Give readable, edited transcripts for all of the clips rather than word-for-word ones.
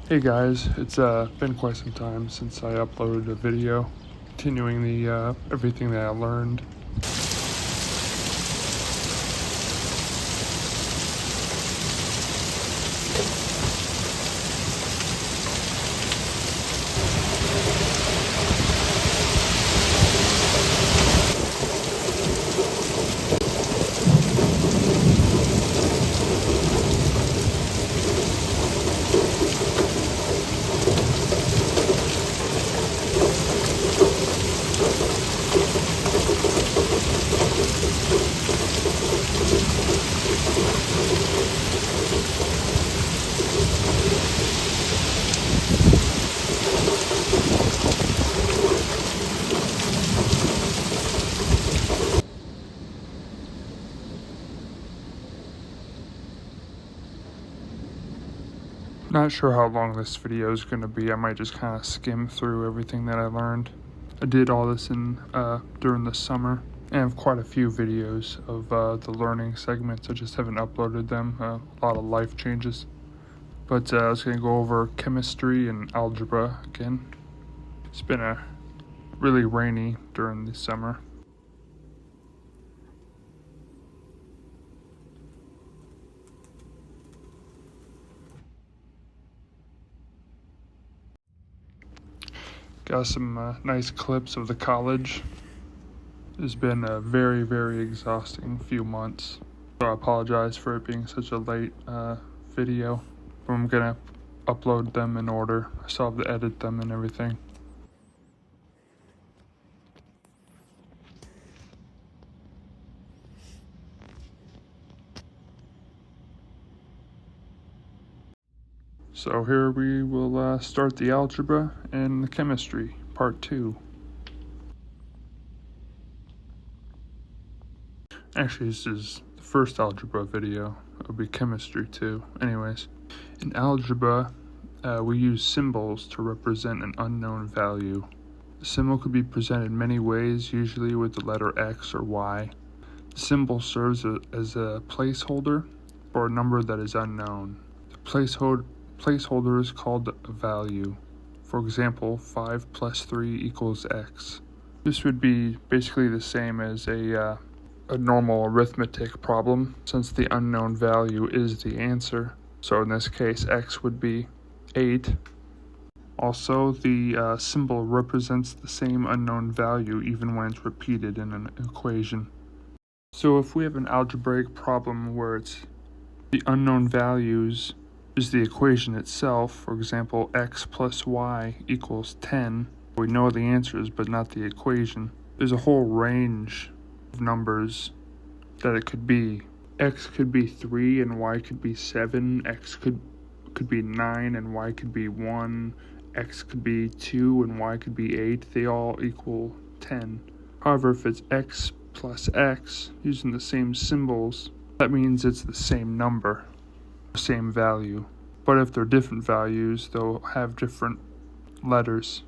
Hey guys, it's been quite some time since I uploaded a video continuing the everything that I learned. Not sure how long this video is going to be. I might just kind of skim through everything that I learned. I did all this during the summer, and I have quite a few videos of the learning segments. I just haven't uploaded them. A lot of life changes. But I was going to go over chemistry and algebra again. It's been really rainy during the summer. Got some nice clips of the college. It's been a very, very exhausting few months. So I apologize for it being such a late video. But I'm gonna upload them in order. I still have to edit them and everything. So here we will start the algebra and the chemistry, part 2. Actually, this is the first algebra video. It'll be chemistry too. Anyways, in algebra, we use symbols to represent an unknown value. The symbol could be presented many ways, usually with the letter X or Y. The symbol serves as a placeholder for a number that is unknown. The placeholder is called a value. For example, 5 plus 3 equals X. This would be basically the same as a normal arithmetic problem, since the unknown value is the answer. So in this case, X would be 8. Also, the symbol represents the same unknown value even when it's repeated in an equation. So if we have an algebraic problem where it's the unknown values is the equation itself, for example, x plus y equals 10. We know the answers, but not the equation. There's a whole range of numbers that it could be. X could be 3 and y could be 7. X could be 9 and y could be 1. X could be 2 and y could be 8. They all equal 10. However, if it's x plus x using the same symbols, that means it's the same number, same value. But if they're different values, they'll have different letters,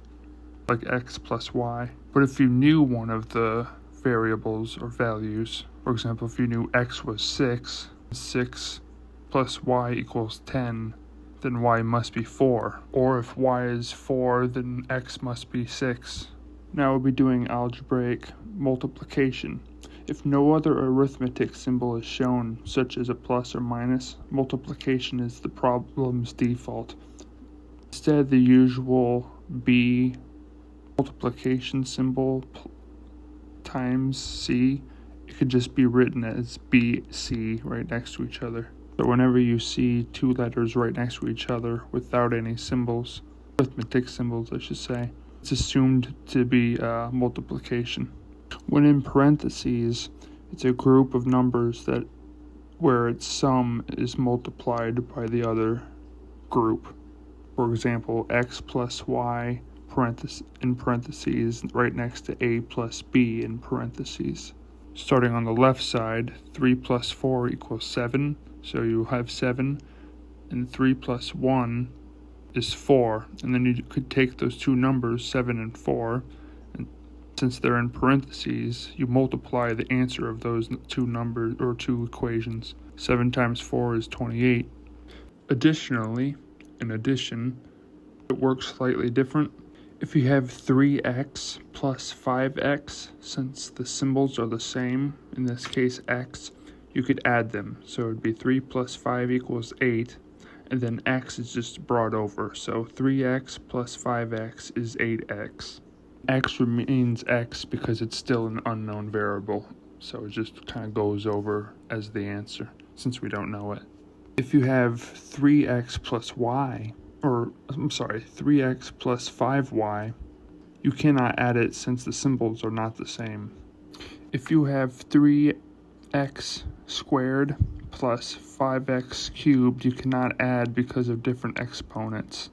like x plus y. But if you knew one of the variables or values, for example, if you knew x was 6, 6 plus y equals 10, then y must be 4. Or if y is 4, then x must be 6. Now we'll be doing algebraic multiplication. If no other arithmetic symbol is shown, such as a plus or minus, multiplication is the problem's default. Instead, the usual b multiplication symbol times c, it could just be written as bc right next to each other. So whenever you see two letters right next to each other without any symbols, arithmetic symbols I should say, it's assumed to be multiplication. When in parentheses, it's a group of numbers where its sum is multiplied by the other group. For example, x plus y in parentheses right next to a plus b in parentheses. Starting on the left side, 3 plus 4 equals 7, so you have 7, and 3 plus 1 is 4, and then you could take those two numbers, 7 and 4, and since they're in parentheses, you multiply the answer of those two numbers or two equations. 7 times 4 is 28. Additionally, in addition, it works slightly different. If you have 3x plus 5x, since the symbols are the same, in this case x, you could add them. So it would be 3 plus 5 equals 8, and then x is just brought over. So 3x plus 5x is 8x. X remains x because it's still an unknown variable, so it just kind of goes over as the answer, since we don't know it. If you have 3x plus y, 3x plus 5y, you cannot add it since the symbols are not the same. If you have 3x squared plus 5x cubed, you cannot add because of different exponents.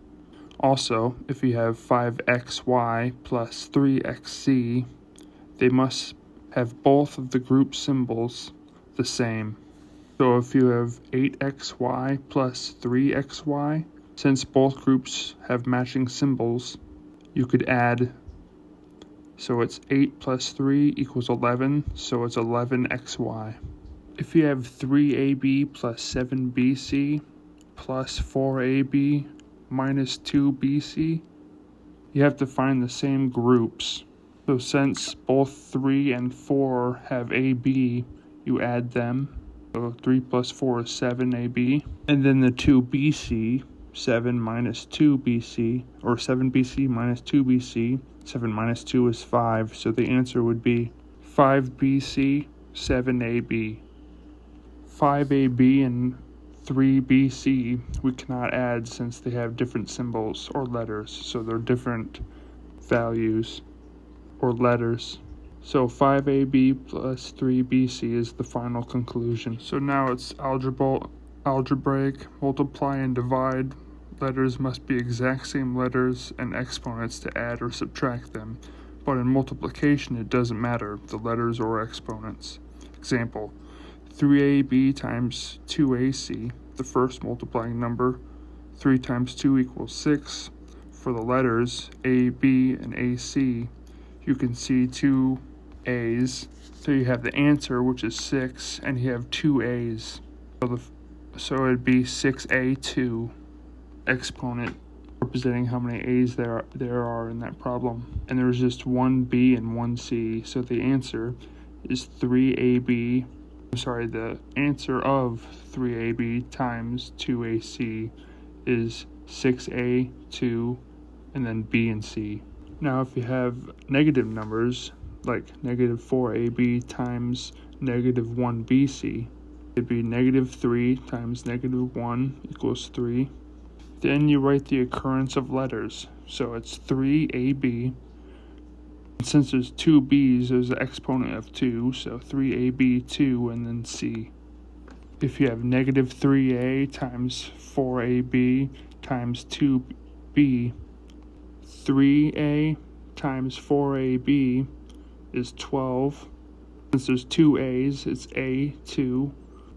Also, if you have 5xy plus 3xz, they must have both of the group symbols the same. So if you have 8xy plus 3xy, since both groups have matching symbols, you could add, so it's 8 plus 3 equals 11, so it's 11xy. If you have 3ab plus 7bc plus 4ab minus 2bc, you have to find the same groups. So since both 3 and 4 have ab, you add them. So 3 plus 4 is 7ab. And then the 2bc, 7 minus 2bc, or 7bc minus 2bc, 7 minus 2 is 5, so the answer would be 5bc, 7ab. 5ab and 3bc we cannot add since they have different symbols or letters, so they're different values or letters. So 5ab plus 3bc is the final conclusion. So now it's algebraic, multiply and divide. Letters must be exact same letters and exponents to add or subtract them, but in multiplication it doesn't matter, the letters or exponents. Example, 3ab times 2ac, the first multiplying number. 3 times 2 equals 6. For the letters a, b, and ac, you can see 2 a's. So you have the answer, which is 6, and you have 2 a's. So it'd be 6a2, exponent representing how many a's there are in that problem. And there's just one b and one c, so the answer is 3ab. The answer of 3ab times 2ac is 6a2, and then b and c. Now if you have negative numbers, like negative 4ab times negative 1bc, it'd be negative 3 times negative 1 equals 3. Then you write the occurrence of letters. So it's 3ab. And since there's 2 b's, there's an exponent of 2, so 3ab2 and then c. If you have negative 3a times 4ab times 2b, 3a times 4ab is 12. Since there's 2 a's, it's a2,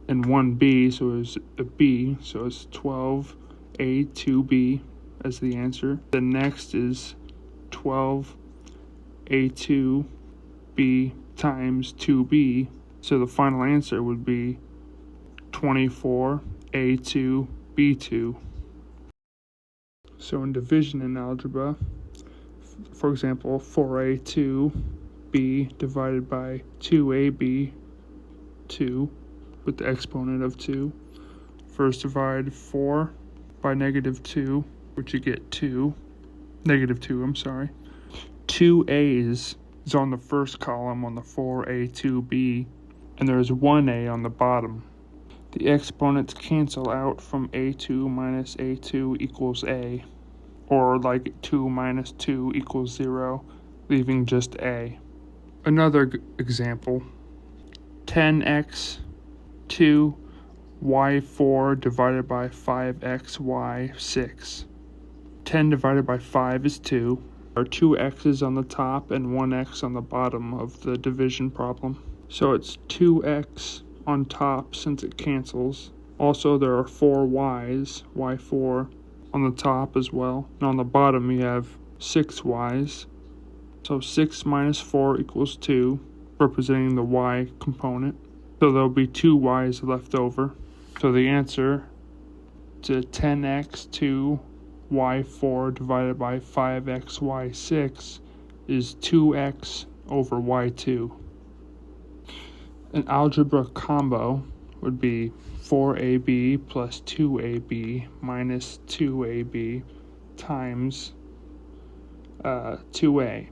and 1 b, so it's a b, so it's 12a2b as the answer. The next is 12a2b times 2b, so the final answer would be 24a2b2. So in division in algebra, for example, 4a2b divided by 2ab2 with the exponent of 2. First divide 4 by negative 2, which you get 2. Negative 2, 2 a's is on the first column on the 4a2b, and there's 1 a on the bottom. The exponents cancel out from a2 minus a2 equals a, or like 2 minus 2 equals 0, leaving just a. Another example, 10x 2 y4 divided by 5xy 6. 10 divided by 5 is 2. There are 2 x's on the top and 1 x on the bottom of the division problem. So it's 2x on top since it cancels. Also there are 4 y's, y4, on the top as well. And on the bottom you have 6 y's. So 6 minus 4 equals 2, representing the y component. So there'll be 2 y's left over. So the answer to 10x2 y4 divided by 5x y6 is 2x over y2. An algebra combo would be 4ab plus 2ab minus 2ab times 2a.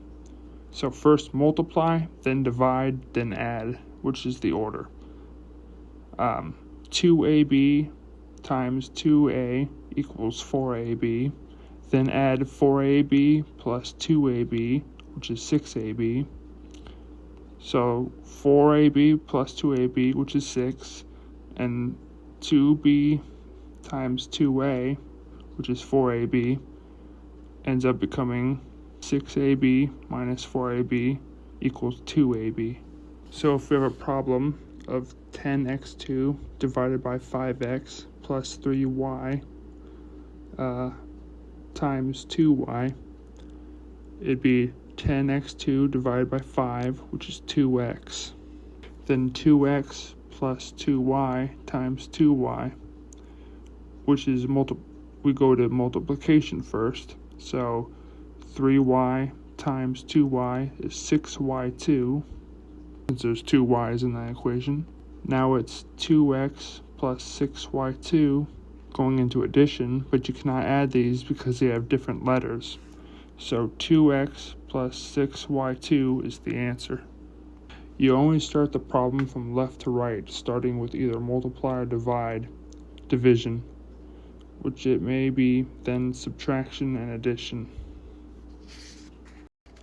So first multiply, then divide, then add, which is the order. 2ab times 2a equals 4ab. Then add 4ab plus 2ab, which is 6ab. So 4ab plus 2ab, which is 6, and 2b times 2a, which is 4ab, ends up becoming 6ab minus 4ab equals 2ab. So if we have a problem of 10x2 divided by 5x plus 3y times 2y, it'd be 10x2 divided by 5, which is 2x. Then 2x plus 2y times 2y, which is we go to multiplication first. So 3y times 2y is 6y2, since there's two y's in that equation. Now it's 2x plus 6y2 going into addition, but you cannot add these because they have different letters. So 2x plus 6y2 is the answer. You always start the problem from left to right, starting with either multiply or division, which it may be then subtraction and addition.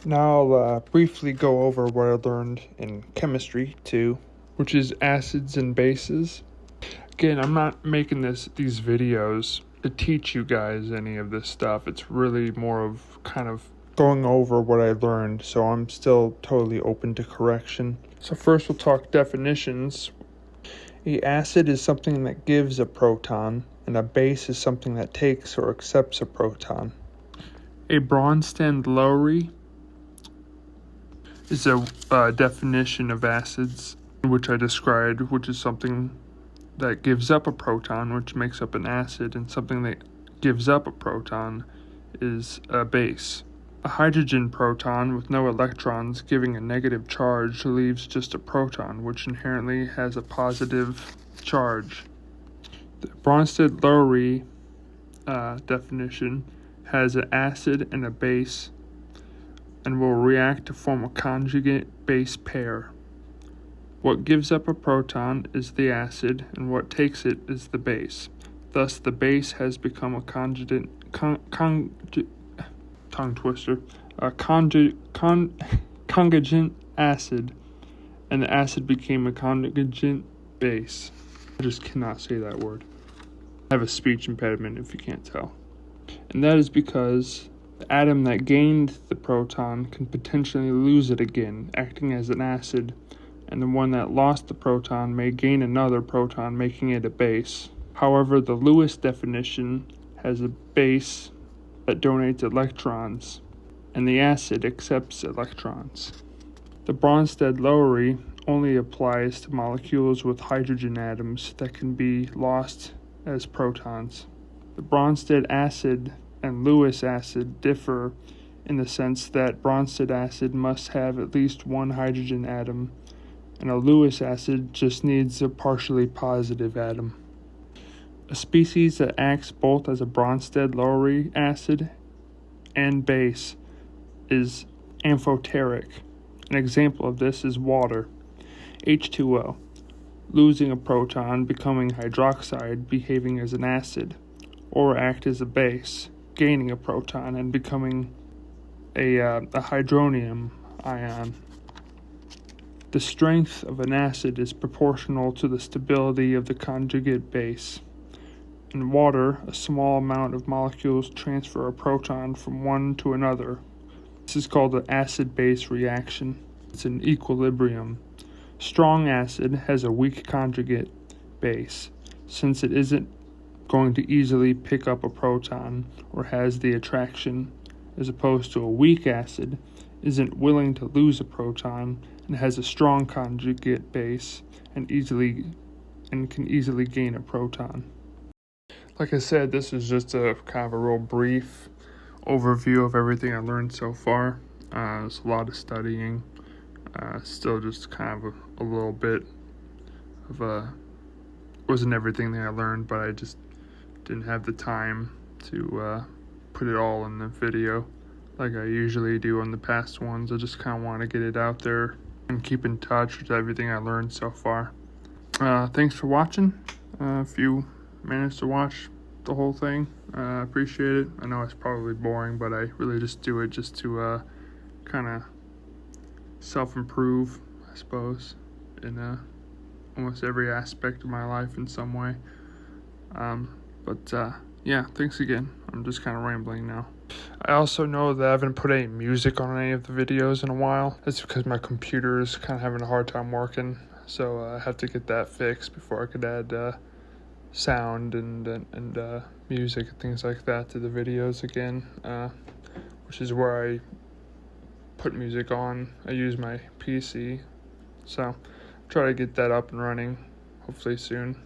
Now I'll briefly go over what I learned in chemistry 2, which is acids and bases. Again, I'm not making these videos to teach you guys any of this stuff. It's really more of kind of going over what I learned, so I'm still totally open to correction. So first we'll talk definitions. A acid is something that gives a proton, and a base is something that takes or accepts a proton. A Bronsted-Lowry is a definition of acids, which I described, which is something that gives up a proton, which makes up an acid, and something that gives up a proton is a base. A hydrogen proton with no electrons giving a negative charge leaves just a proton, which inherently has a positive charge. The Bronsted-Lowry definition has an acid and a base and will react to form a conjugate base pair. What gives up a proton is the acid, and what takes it is the base. Thus, the base has become a conjugate acid, and the acid became a conjugate base. I just cannot say that word. I have a speech impediment if you can't tell. And that is because the atom that gained the proton can potentially lose it again, acting as an acid, and the one that lost the proton may gain another proton, making it a base. However, the Lewis definition has a base that donates electrons, and the acid accepts electrons. The Bronsted-Lowry only applies to molecules with hydrogen atoms that can be lost as protons. The Bronsted acid and Lewis acid differ in the sense that Bronsted acid must have at least one hydrogen atom, and a Lewis acid just needs a partially positive atom. A species that acts both as a Bronsted-Lowry acid and base is amphoteric. An example of this is water, H2O, losing a proton, becoming hydroxide, behaving as an acid, or act as a base, gaining a proton and becoming a hydronium ion. The strength of an acid is proportional to the stability of the conjugate base. In water, a small amount of molecules transfer a proton from one to another. This is called an acid-base reaction. It's an equilibrium. Strong acid has a weak conjugate base, since it isn't going to easily pick up a proton or has the attraction, as opposed to a weak acid isn't willing to lose a proton and has a strong conjugate base and can easily gain a proton. Like I said, this is just a kind of a real brief overview of everything I learned so far. There's a lot of studying. Still just kind of a little bit of wasn't everything that I learned, but I just didn't have the time to put it all in the video like I usually do on the past ones. I just kind of want to get it out there and keep in touch with everything I learned so far. Thanks for watching. If you managed to watch the whole thing, I appreciate it. I know it's probably boring, but I really just do it just to kind of self-improve, I suppose, in almost every aspect of my life in some way. Yeah, thanks again. I'm just kind of rambling now. I also know that I haven't put any music on any of the videos in a while. That's because my computer is kind of having a hard time working, so I have to get that fixed before I could add sound and music and things like that to the videos again, which is where I put music on. I use my PC, so try to get that up and running hopefully soon.